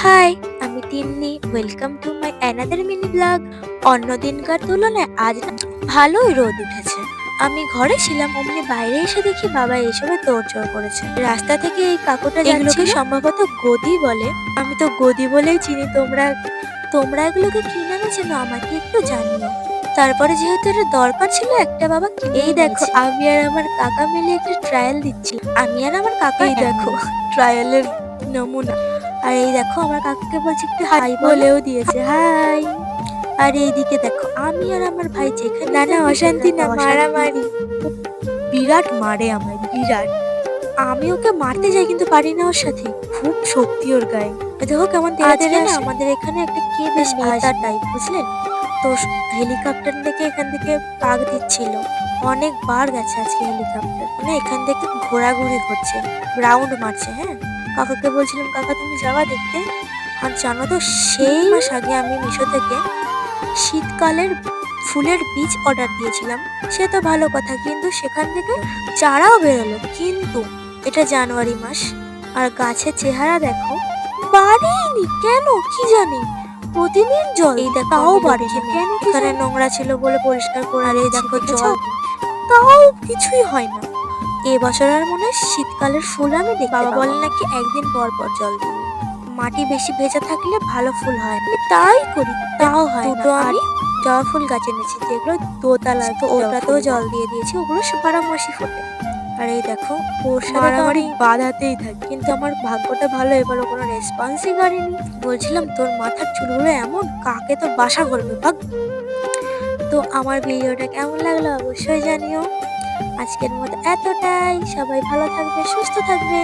High, আমি Tinni. Welcome to my another mini blog. অন্য দিনকার তুলনায় আজ না ভালোই রোদ উঠেছে। আমি ঘরে ছিলাম, অমনি বাইরে এসে দেখি বাবা এসবে তোড়জোড় করেছে। রাস্তা থেকে এই কাকুটা এগুলোকে যাচ্ছিল। সম্ভবত গদি বলে। আমি তো গদি বলেই চিনি। তোমরা তোমরা এগুলোকে কি নামে চেনো আমাকে একটু জানিও। তারপরে যেহেতু এটা দরকার ছিল, একটা বাবা এই দেখো, আমি আর আমার কাকা মিলে একটা ট্রায়াল দিচ্ছি। আমি আর আমার কাকা এই দেখো ট্রায়ালের নমুনা। আর এই দেখো আমার কাকুকে বলছি একটু হাই বলেও দিয়েছে, হাই। আর এইদিকে দেখো আমি আর আমার ভাই যেখানে না, যাই অশান্তি না, সেখানে মারামারি। বিরাট মারে আমায়, বিরাট। আমি ওকে মারতে যাই কিন্তু পারি না ওর সাথে। খুব শক্তি ওর গায়ে। দেখো কেমন তেড়ে আজকে তেড়ে না আসে। আমাদের এখানে একটা কে বেশ বেশ নেতা আসবে, টাইপ, বুঝলেন তো। হেলিকপ্টার থেকে এখান থেকে পাক দিচ্ছিল। অনেকবার গেছে আজকে হেলিকপ্টার, মানে এখান থেকে ঘোরাঘুরি করছে, রাউন্ড মারছে। হ্যাঁ, কাকুকে বলছিলাম কাকা তুমি যাওয়া দেখতে। আর জানো তো, সেই মাস আগে আমি মিশো থেকে শীতকালের ফুলের বীজ অর্ডার দিয়েছিলাম। সে তো ভালো কথা, কিন্তু সেখান থেকে চারাও বেরোলো। কিন্তু এটা জানুয়ারি মাস, আর গাছের চেহারা দেখো, বাড়েনি কেন কি জানি। প্রতিদিন জল, এই দেখো তাও আমি বাড়েনি লক্ষ্মী কেন। মেয়ে। এখানে নোংরা ছিল বলে পরিষ্কার করে আর এই দিচ্ছি, দেখো দেখেছো? জল। তাও কিছুই হয় না। এবছর আর মনে হয় শীতকালের ফুল আমি দেখতে বাবা পাবো বলে না। নাকি একদিন পর পর জল দিবি। মাটি বেশি ভেজা থাকলে ভালো ফুল হয় না। আমি তাই করি, তাও হয় না। দুটো আর আমি জবা ফুল গাছ এনেছি যেগুলো দোতলা, তো জবা ওটাতেও ফুল জল গাছ। দিয়ে দিয়েছি। ওগুলো 12 মাসই ফোটে। আর এই দেখো, ওর সাথে তো মারামারি আমি বাঁধাতেই থাকে। কিন্তু আমার ভাগ্যটা ভালো, এবার ও কোনো রেসপন্সই করেনি। বলছিলাম তোর মাথার চুলগুলো এমন, কাকে তোর বাসা করবে ভাগ। তো আমার ভিডিওটা কেমন লাগলো অবশ্যই জানিও। আজকের মতো এতটাই। সবাই ভালো থাকবে, সুস্থ থাকবে।